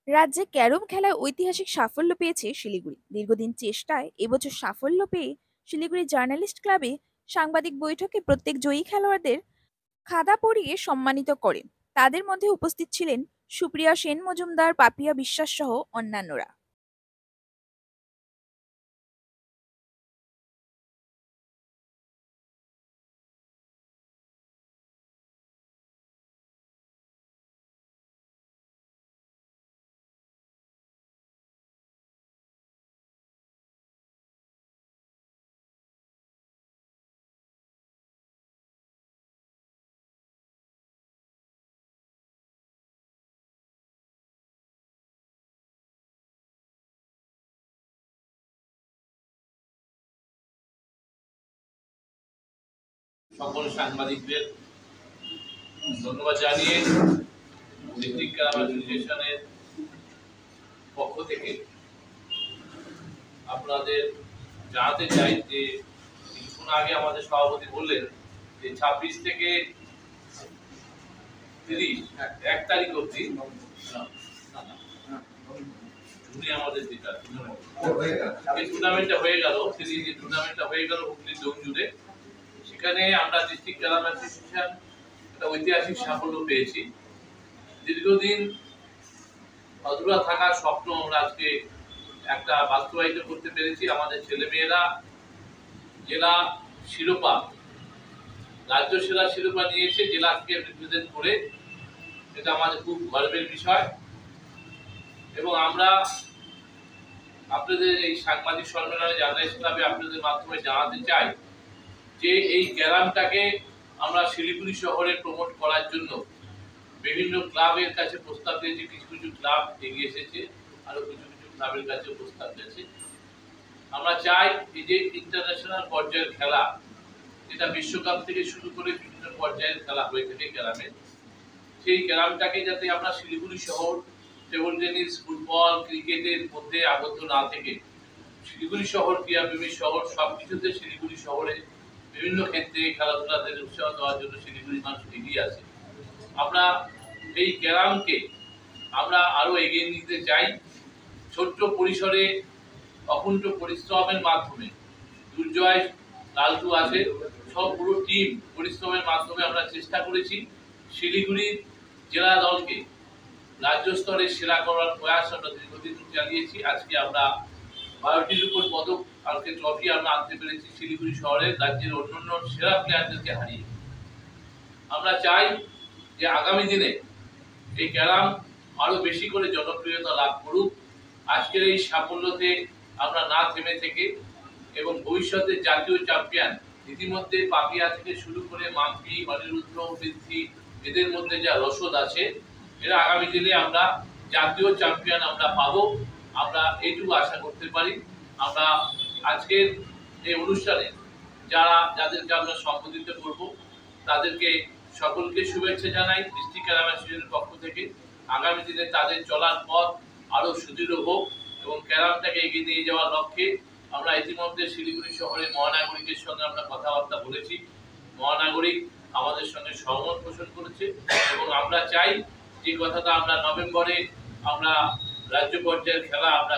রাজ্যে ক্যারম খেলায় ঐতিহাসিক সাফল্য পেয়েছে শিলিগুড়ি। দীর্ঘদিন চেষ্টায় এবছর সাফল্য পেয়ে শিলিগুড়ি জার্নালিস্ট ক্লাবে সাংবাদিক বৈঠকে প্রত্যেক জয়ী খেলোয়াড়দের খাদা পরিয়ে সম্মানিত করেন। তাদের মধ্যে উপস্থিত ছিলেন সুপ্রিয়া সেন মজুমদার, পাপিয়া বিশ্বাস সহ অন্যান্যরা। সকল সাংবাদিকদের ধন্যবাদ জানিয়ে ডিস্ট্রিক্ট ক্যারাম অ্যাসোসিয়েশনের পক্ষ থেকে আপনাদের জানাতে চাই যে কিছুক্ষণ আগে আমাদের সভাপতি বললেন যে 26 থেকে 30 1 তারিখ অবধি আমাদের যেটা টুর্নামেন্টটা হয়ে গেল, টুর্নামেন্টটা হয়ে গেল হুগলির জঙ্গজুড়ে। সেখানে আমরা ডিস্ট্রিক্ট ক্যারাম অ্যাসোসিয়েশন একটা ঐতিহাসিক সাফল্য পেয়েছি। দীর্ঘদিন অধুরা থাকা স্বপ্ন আমরা আজকে একটা বাস্তবায়িত করতে পেরেছি। আমাদের ছেলেমেয়েরা জেলা শিরোপা, রাজ্য সেরা শিরোপা নিয়েছে জেলাকে রিপ্রেজেন্ট করে। এটা আমাদের খুব গর্বের বিষয় এবং আমরা আপনাদের এই সাংবাদিক সম্মেলনে জার্নালিস্ট ক্লাবে আপনাদের মাধ্যমে জানাতে চাই যে এই ক্যারামটাকে আমরা শিলিগুড়ি শহরে প্রমোট করার জন্য বিভিন্ন ক্লাবের কাছে প্রস্তাব দিয়েছি। কিছু কিছু ক্লাব এগিয়ে এসেছে, আরো কিছু কিছু ক্লাবের কাছে প্রস্তাব দিয়েছে। আমরা চাই এই যে ইন্টারন্যাশনাল পর্যায়ের খেলা, যেটা বিশ্বকাপ থেকে শুরু করে বিভিন্ন পর্যায়ের খেলা হয়ে থাকে ক্যারামের, সেই ক্যারামটাকে যাতে আমরা শিলিগুড়ি শহর টেবল টেনিস, ফুটবল, ক্রিকেটের মধ্যে আবদ্ধ না থেকে শিলিগুড়ি শহর ক্রীড়াপ্রেমী শহর, সবকিছুতে শিলিগুড়ি শহরে বিভিন্ন ক্ষেত্রে খেলাধুলাদের উৎসাহ দেওয়ার জন্য শিলিগুড়ি মানুষ এগিয়ে আছে। আমরা এই ক্যারামকে আমরা আরো এগিয়ে নিতে চাই। ছোট্ট পরিসরে অকুণ্ঠ পরিশ্রমের মাধ্যমে দুর্জয় লালটু আছে, সব পুরো টিম পরিশ্রমের মাধ্যমে আমরা চেষ্টা করেছি শিলিগুড়ির জেলা দলকে রাজ্য স্তরে সেরা করার প্রয়াস আমরা দীর্ঘদিন চালিয়েছি। আজকে আমরা 12টির উপর পদক আর ট্রফি আমরা আনতে পেরেছি শিলিগুড়ি শহরের রাজ্যের অন্যান্য সেরা প্লেয়ারদেরকে হারিয়ে। আমরা চাই যে আগামী দিনে এই ক্যারাম আরো বেশি করে জনপ্রিয়তা লাভ করুক। আজকের এই সাফল্যতে আমরা না থেমে থেকে এবং ভবিষ্যতে জাতীয় চ্যাম্পিয়ন ইতিমধ্যে পাপিয়া থেকে শুরু করে মাম্পি, অনিরুদ্ধ, বৃদ্ধি, এদের মধ্যে যা রসদ আছে, এরা আগামী দিনে আমরা জাতীয় চ্যাম্পিয়ন আমরা পাবো, আমরা এইটুকু আশা করতে পারি। আমরা আজকের এই অনুষ্ঠানে যাদেরকে আমরা সম্বোধিত করব তাদেরকে সকলকে শুভেচ্ছা জানাই ডিস্ট্রিক্ট ক্যারাম অ্যাসোসিয়েশনের পক্ষ থেকে। আগামী দিনে তাদের চলার পথ আরো সুদৃঢ় হোক এবং ক্যারামটাকে এগিয়ে নিয়ে যাওয়ার লক্ষ্যে আমরা ইতিমধ্যে শিলিগুড়ি শহরের মহানাগরিকের সঙ্গে আমরা কথাবার্তা বলেছি। মহানাগরিক আমাদের সঙ্গে সহমত পোষণ করেছে এবং আমরা চাই যে কথাটা আমরা নভেম্বরে আমরা রাজ্য পর্যায়ের খেলা আমরা